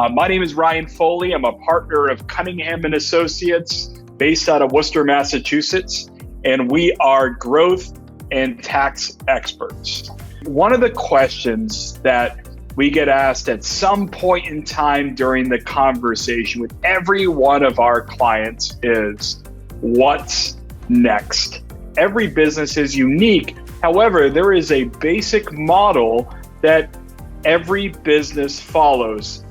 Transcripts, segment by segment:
My name is Ryan Foley. I'm a partner of Cunningham Associates based out of Worcester, Massachusetts, and we are growth and tax experts. One of the questions that we get asked at some point in time during the conversation with every one of our clients is, what's next? Every business is unique. However, there is a basic model that every business follows.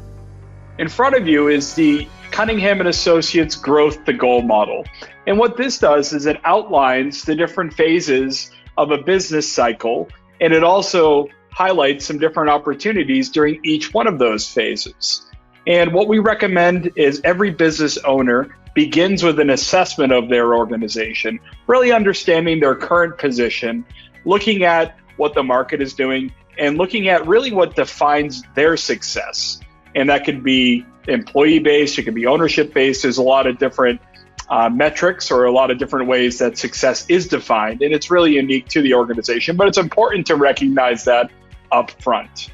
In front of you is the Cunningham Associates Growth to Goal model. And what this does is it outlines the different phases of a business cycle, and it also highlights some different opportunities during each one of those phases. And what we recommend is every business owner begins with an assessment of their organization, really understanding their current position, looking at what the market is doing, and looking at really what defines their success. And that could be employee-based, it could be ownership-based. There's a lot of different metrics or a lot of different ways that success is defined, and it's really unique to the organization, but it's important to recognize that up front.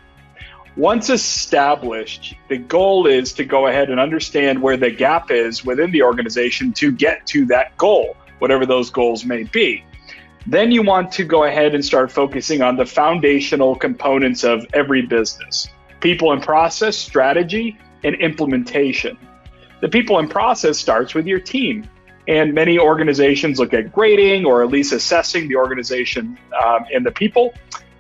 Once established, the goal is to go ahead and understand where the gap is within the organization to get to that goal, whatever those goals may be. Then you want to go ahead and start focusing on the foundational components of every business: people and process, strategy, and implementation. The people and process starts with your team. And many organizations look at grading or at least assessing the organization and the people.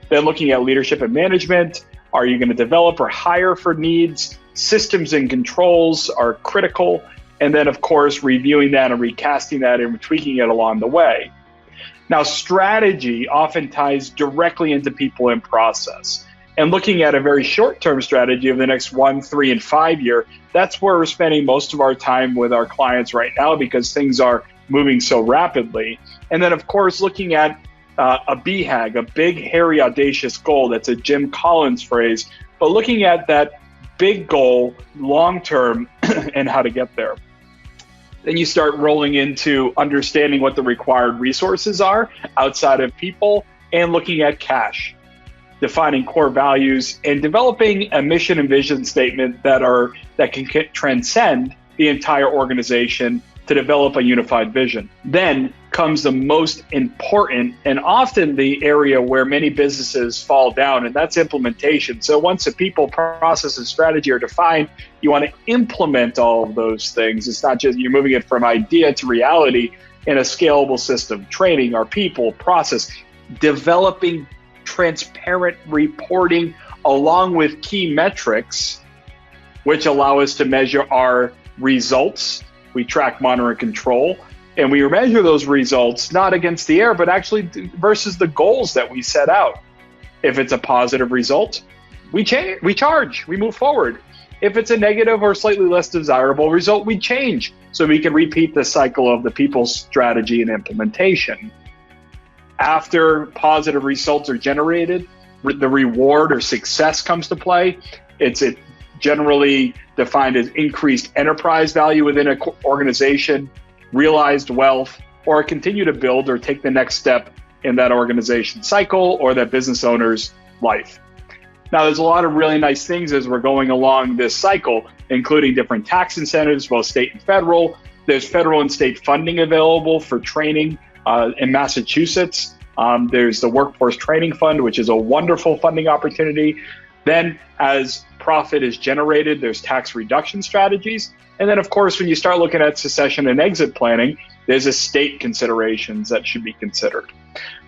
Then looking at leadership and management. Are you going to develop or hire for needs? Systems and controls are critical. And then, of course, reviewing that and recasting that and tweaking it along the way. Now, strategy often ties directly into people and process. And looking at a very short-term strategy of the next 1, 3, and 5 year, that's where we're spending most of our time with our clients right now because things are moving so rapidly. And then, of course, looking at a BHAG, a big, hairy, audacious goal. That's a Jim Collins phrase. But looking at that big goal long-term and how to get there. Then you start rolling into understanding what the required resources are outside of people and looking at cash, defining core values, and developing a mission and vision statement that can transcend the entire organization to develop a unified vision. Then comes the most important and often the area where many businesses fall down, and that's implementation. So once the people, process, and strategy are defined, you want to implement all of those things. It's not just you're moving it from idea to reality in a scalable system, training our people, process, developing transparent reporting along with key metrics, which allow us to measure our results. We track, monitor, and control. And we measure those results not against the air, but actually versus the goals that we set out. If it's a positive result, we charge, we move forward. If it's a negative or slightly less desirable result, we change so we can repeat the cycle of the people's strategy and implementation. After positive results are generated, the reward or success comes to play. It's generally defined as increased enterprise value within an organization, realized wealth, or continue to build or take the next step in that organization cycle or that business owner's life. Now, there's a lot of really nice things as we're going along this cycle, including different tax incentives, both state and federal. There's federal and state funding available for training in Massachusetts. There's the Workforce Training Fund, which is a wonderful funding opportunity. Then as profit is generated, there's tax reduction strategies. And then, of course, when you start looking at succession and exit planning, there's estate considerations that should be considered.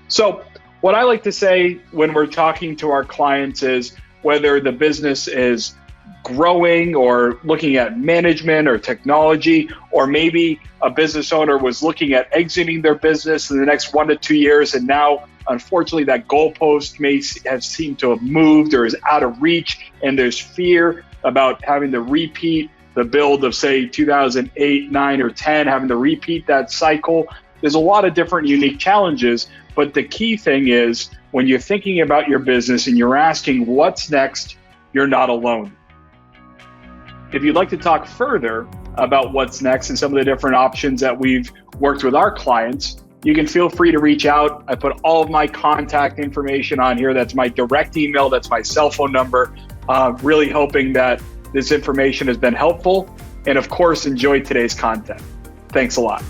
So what I like to say when we're talking to our clients is whether the business is growing or looking at management or technology, or maybe a business owner was looking at exiting their business in the next 1 to 2 years, and now unfortunately that goalpost may have seemed to have moved or is out of reach, and there's fear about having to repeat the build of, say, 2008, 9, or 10, having to repeat that cycle. There's a lot of different unique challenges, but the key thing is when you're thinking about your business and you're asking what's next, you're not alone. If you'd like to talk further about what's next and some of the different options that we've worked with our clients, you can feel free to reach out. I put all of my contact information on here. That's my direct email. That's my cell phone number. Really hoping that this information has been helpful and, of course, enjoyed today's content. Thanks a lot.